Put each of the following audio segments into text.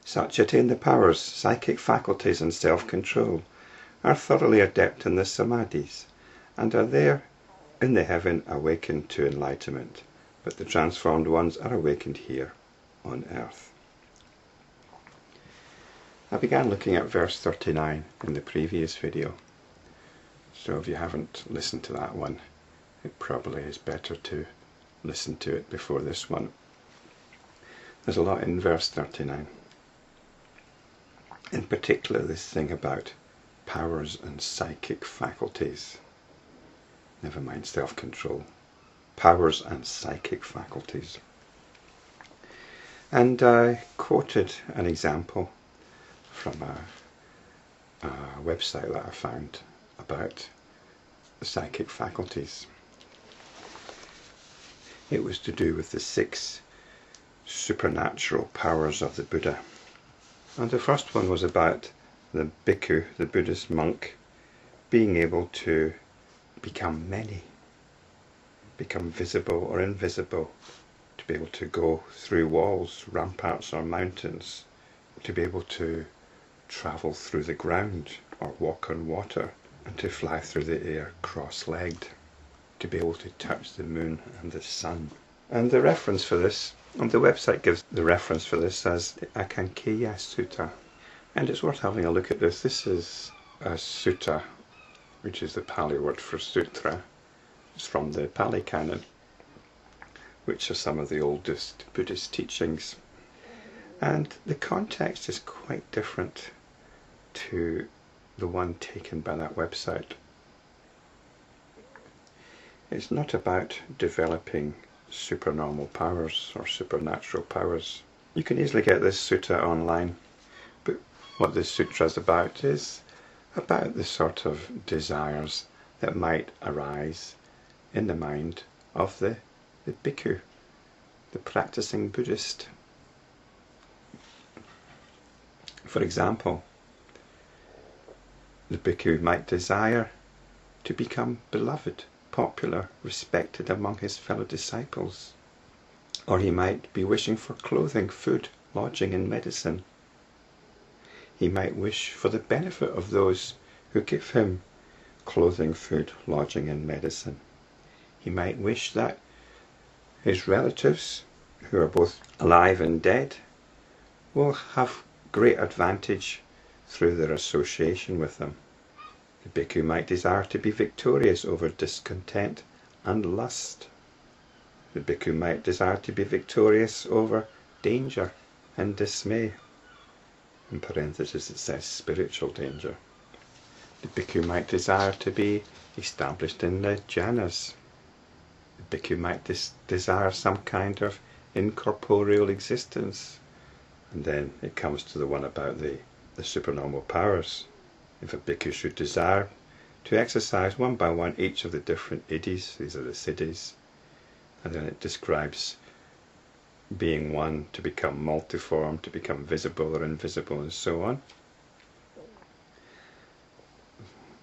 Such attain the powers, psychic faculties and self-control, are thoroughly adept in the samadhis, and are there in the heaven awakened to enlightenment, but the transformed ones are awakened here on earth. I began looking at verse 39 in the previous video, so if you haven't listened to that one, it probably is better to listen to it before this one. There's a lot in verse 39. In particular, this thing about powers and psychic faculties. Never mind self-control. Powers and psychic faculties. And I quoted an example from a website that I found about the psychic faculties. It was to do with the 6 supernatural powers of the Buddha. And the first one was about the bhikkhu, the Buddhist monk, being able to become many, become visible or invisible, to be able to go through walls, ramparts or mountains, to be able to travel through the ground or walk on water, and to fly through the air cross-legged, to be able to touch the moon and the sun. And the reference for this, and the website gives the reference for this as the Akankheyaa Sutta. And it's worth having a look at this. This is a sutta, which is the Pali word for sutra. It's from the Pali Canon, which are some of the oldest Buddhist teachings. And the context is quite different to the one taken by that website. It's not about developing supernormal powers or supernatural powers. You can easily get this sutta online, but what this sutra is about the sort of desires that might arise in the mind of the bhikkhu, the practicing Buddhist. For example, the bhikkhu might desire to become beloved, popular, respected among his fellow disciples. Or he might be wishing for clothing, food, lodging and medicine. He might wish for the benefit of those who give him clothing, food, lodging and medicine. He might wish that his relatives, who are both alive and dead, will have great advantage through their association with them. The bhikkhu might desire to be victorious over discontent and lust. The bhikkhu might desire to be victorious over danger and dismay. In parentheses it says spiritual danger. The bhikkhu might desire to be established in the jhanas. The bhikkhu might desire some kind of incorporeal existence. And then it comes to the one about the supernormal powers. If a bhikkhu should desire to exercise one by one each of the different idis, these are the siddhis, and then it describes being one, to become multiform, to become visible or invisible, and so on.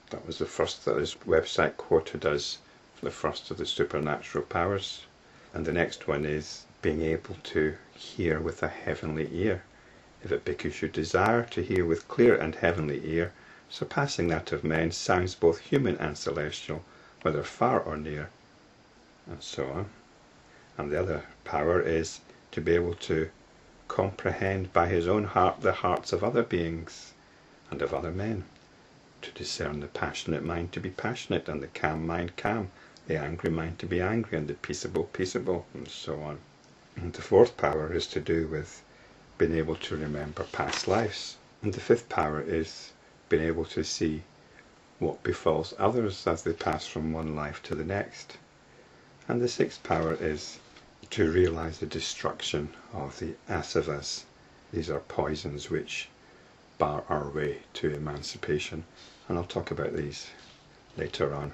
That was the first that this website quoted as the first of the supernatural powers. And the next one is being able to hear with a heavenly ear. If a bhikkhu should desire to hear with clear and heavenly ear, surpassing that of men, sounds both human and celestial, whether far or near, and so on. And the other power is to be able to comprehend by his own heart the hearts of other beings and of other men, to discern the passionate mind to be passionate and the calm mind calm, the angry mind to be angry and the peaceable peaceable, and so on. And the fourth power is to do with being able to remember past lives. And the fifth power is being able to see what befalls others as they pass from one life to the next. And the sixth power is to realize the destruction of the asavas. These are poisons which bar our way to emancipation, and I'll talk about these later on.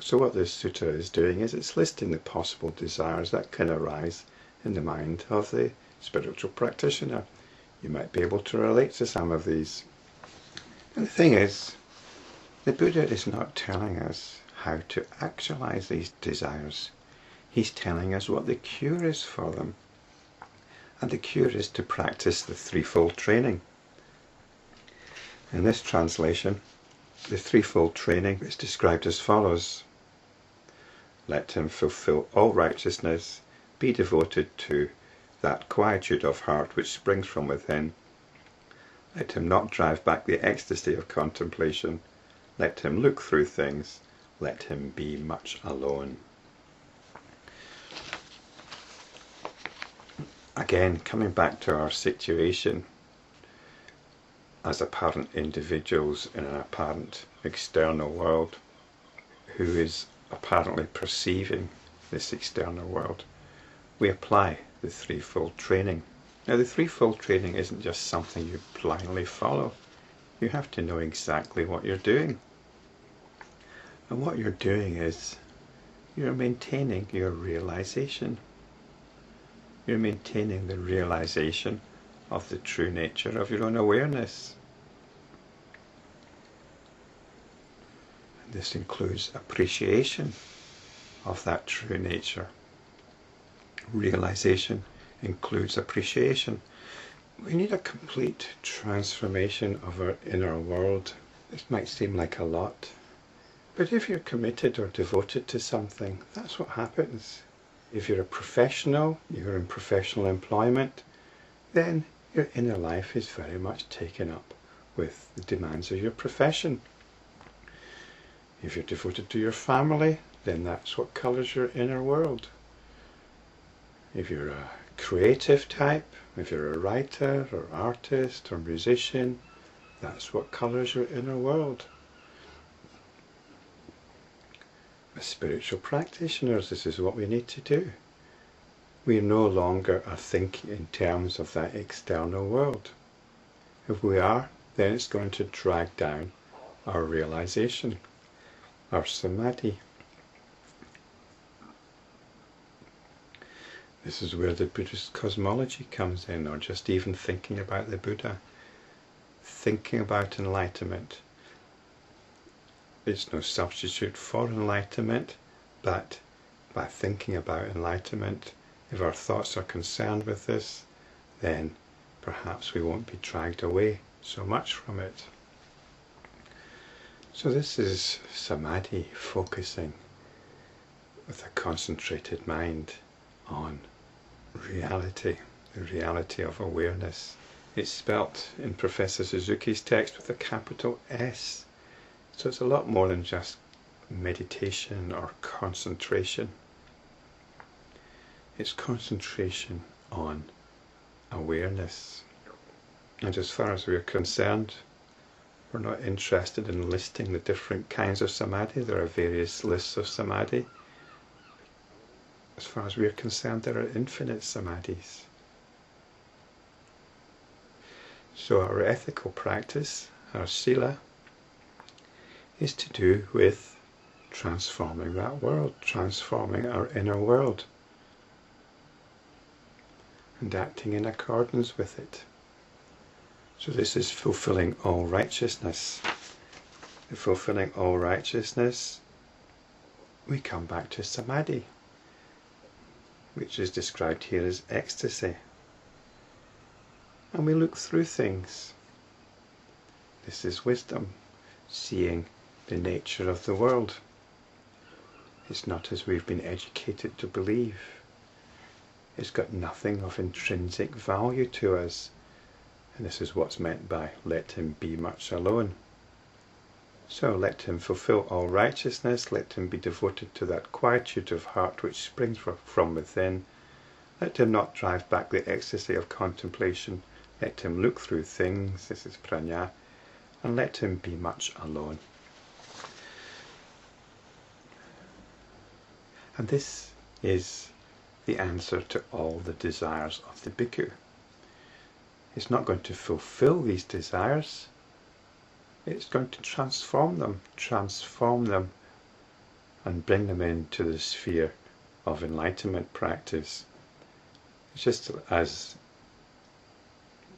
So what this sutta is doing is it's listing the possible desires that can arise in the mind of the spiritual practitioner. You might be able to relate to some of these. And the thing is, the Buddha is not telling us how to actualize these desires. He's telling us what the cure is for them. And the cure is to practice the threefold training. In this translation, the threefold training is described as follows. Let him fulfill all righteousness, be devoted to that quietude of heart which springs from within. Let him not drive back the ecstasy of contemplation. Let him look through things. Let him be much alone. Again, coming back to our situation as apparent individuals in an apparent external world who is apparently perceiving this external world, we apply the threefold training. Now, the threefold training isn't just something you blindly follow. You have to know exactly what you're doing. And what you're doing is you're maintaining your realization. You're maintaining the realization of the true nature of your own awareness. And this includes appreciation of that true nature. Realization includes appreciation. We need a complete transformation of our inner world. This might seem like a lot, but if you're committed or devoted to something, that's what happens. If you're a professional, you're in professional employment, then your inner life is very much taken up with the demands of your profession. If you're devoted to your family, then that's what colours your inner world. If you're a creative type, if you're a writer or artist or musician, that's what colours your inner world. As spiritual practitioners, this is what we need to do. We no longer are thinking in terms of that external world. If we are, then it's going to drag down our realization, our samadhi. This is where the Buddhist cosmology comes in, or just even thinking about the Buddha, thinking about enlightenment. It's no substitute for enlightenment, but by thinking about enlightenment, if our thoughts are concerned with this, then perhaps we won't be dragged away so much from it. So this is samadhi, focusing with a concentrated mind on reality, the reality of awareness. It's spelt in Professor Suzuki's text with a capital S. So it's a lot more than just meditation or concentration. It's concentration on awareness. And as far as we're concerned, we're not interested in listing the different kinds of samadhi. There are various lists of samadhi. As far as we're concerned, there are infinite samadhis. So our ethical practice, our sila, is to do with transforming that world, transforming our inner world, and acting in accordance with it. So this is fulfilling all righteousness. In fulfilling all righteousness, we come back to samadhi, which is described here as ecstasy. And we look through things. This is wisdom, seeing the nature of the world. It's not as we've been educated to believe. It's got nothing of intrinsic value to us. And this is what's meant by let him be much alone. So let him fulfill all righteousness, let him be devoted to that quietude of heart which springs from within. Let him not drive back the ecstasy of contemplation. Let him look through things, this is prajna, and let him be much alone. And this is the answer to all the desires of the bhikkhu. It's not going to fulfill these desires, it's going to transform them and bring them into the sphere of enlightenment practice. It's just as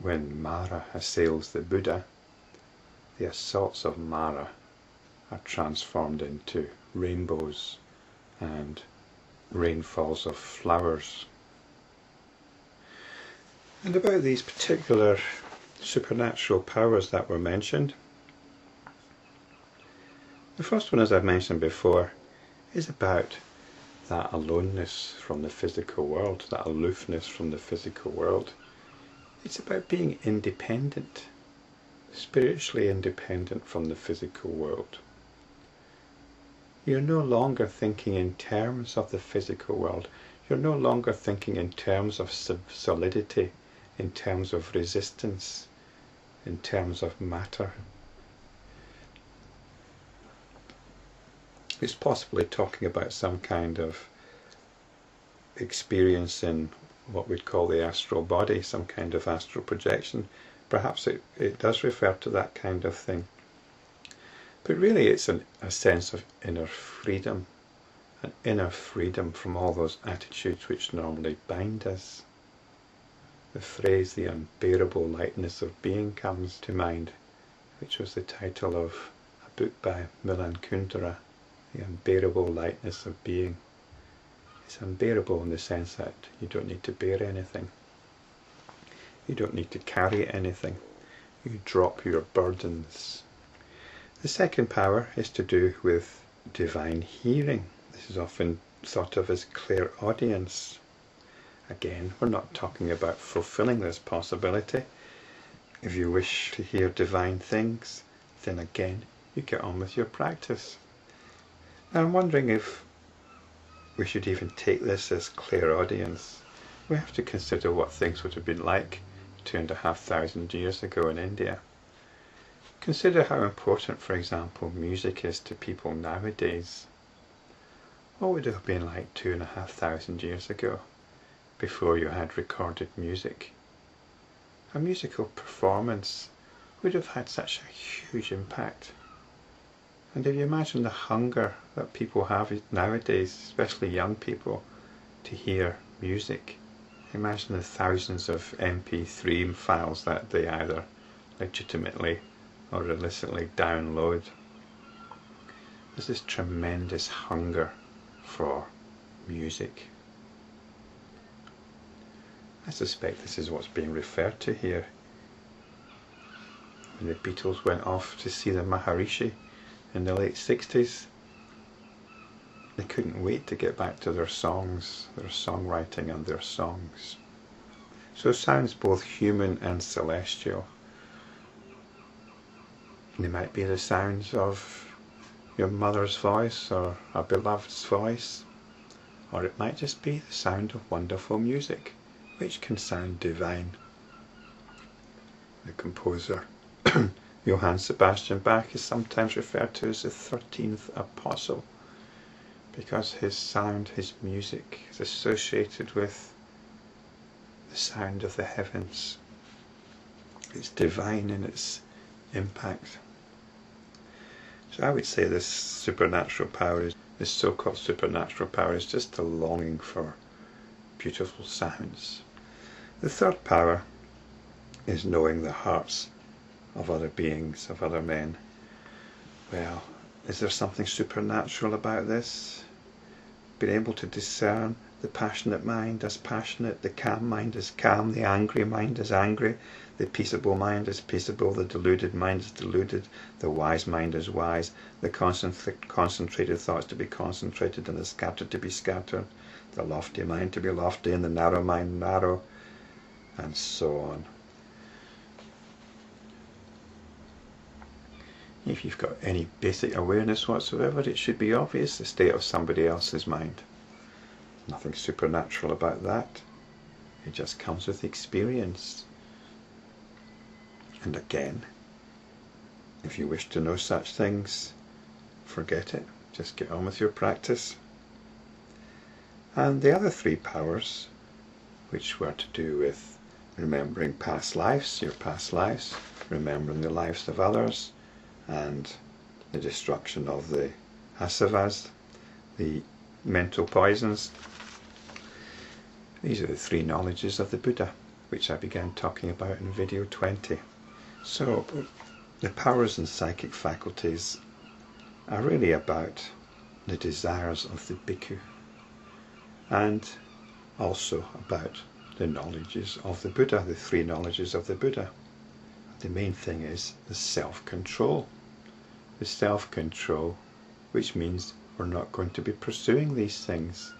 when Mara assails the Buddha, the assaults of Mara are transformed into rainbows and rainfalls of flowers. And about these particular supernatural powers that were mentioned, the first one, as I've mentioned before, is about that aloneness from the physical world, that aloofness from the physical world. It's about being independent, spiritually independent from the physical world. You're no longer thinking in terms of the physical world. You're no longer thinking in terms of solidity, in terms of resistance, in terms of matter. It's possibly talking about some kind of experience in what we'd call the astral body, some kind of astral projection. Perhaps it does refer to that kind of thing. But really it's a sense of inner freedom, an inner freedom from all those attitudes which normally bind us. The phrase, the unbearable lightness of being, comes to mind, which was the title of a book by Milan Kundera, The Unbearable Lightness of Being. It's unbearable in the sense that you don't need to bear anything. You don't need to carry anything. You drop your burdens. The second power is to do with divine hearing. This is often thought of as clairaudience. Again, we're not talking about fulfilling this possibility. If you wish to hear divine things, then again, you get on with your practice. Now, I'm wondering if we should even take this as clairaudience. We have to consider what things would have been like 2,500 years ago in India. Consider how important, for example, music is to people nowadays. What would it have been like 2,500 years ago, before you had recorded music? A musical performance would have had such a huge impact. And if you imagine the hunger that people have nowadays, especially young people, to hear music, imagine the thousands of MP3 files that they either legitimately or illicitly download. There's this tremendous hunger for music. I suspect this is what's being referred to here. When the Beatles went off to see the Maharishi in the late 60s, they couldn't wait to get back to their songs, their songwriting and their songs. So sounds both human and celestial. They might be the sounds of your mother's voice or a beloved's voice, or it might just be the sound of wonderful music, which can sound divine. The composer Johann Sebastian Bach is sometimes referred to as the 13th apostle, because his sound, his music, is associated with the sound of the heavens. It's divine in its impact. So I would say this supernatural power, this so-called supernatural power, is just a longing for beautiful sounds. The third power is knowing the hearts of other beings, of other men. Well, is there something supernatural about this? Being able to discern the passionate mind as passionate, the calm mind as calm, the angry mind as angry, the peaceable mind as peaceable, the deluded mind as deluded, the wise mind as wise, the concentrated thoughts to be concentrated and the scattered to be scattered, the lofty mind to be lofty and the narrow mind narrow, and so on. If you've got any basic awareness whatsoever, it should be obvious the state of somebody else's mind. Nothing supernatural about that. It just comes with experience. And again, if you wish to know such things, forget it. Just get on with your practice. And the other three powers, which were to do with remembering past lives, your past lives, remembering the lives of others, and the destruction of the asavas, the mental poisons. These are the three knowledges of the Buddha, which I began talking about in video 20. So the powers and psychic faculties are really about the desires of the bhikkhu, and also about the knowledges of the Buddha, the three knowledges of the Buddha. The main thing is the self-control. The self-control, which means we're not going to be pursuing these things.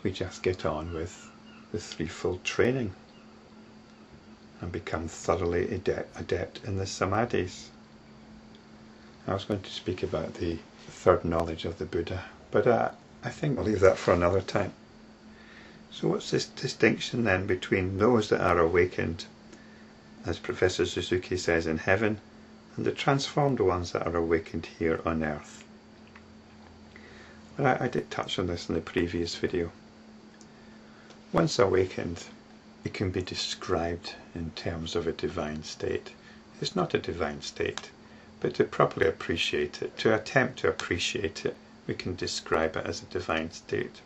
We just get on with the threefold training and become thoroughly adept in the samadhis. I was going to speak about the third knowledge of the Buddha, but I think I'll leave that for another time. So what's this distinction then between those that are awakened, as Professor Suzuki says, in heaven, and the transformed ones that are awakened here on earth? Well, I did touch on this in the previous video. Once awakened, it can be described in terms of a divine state. It's not a divine state, but to properly appreciate it, to attempt to appreciate it, we can describe it as a divine state.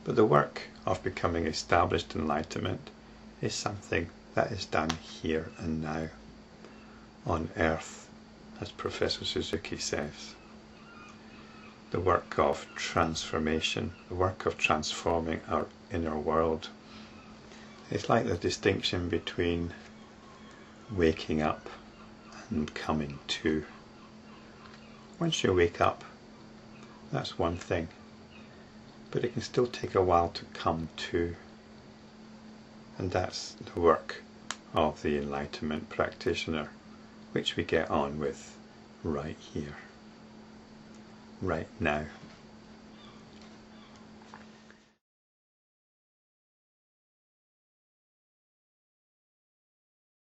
But the work of becoming established enlightenment is something that is done here and now, on earth, as Professor Suzuki says. The work of transformation, the work of transforming our inner world. It's like the distinction between waking up and coming to. Once you wake up, that's one thing, but it can still take a while to come to. And that's the work of the enlightenment practitioner, which we get on with right here, right now.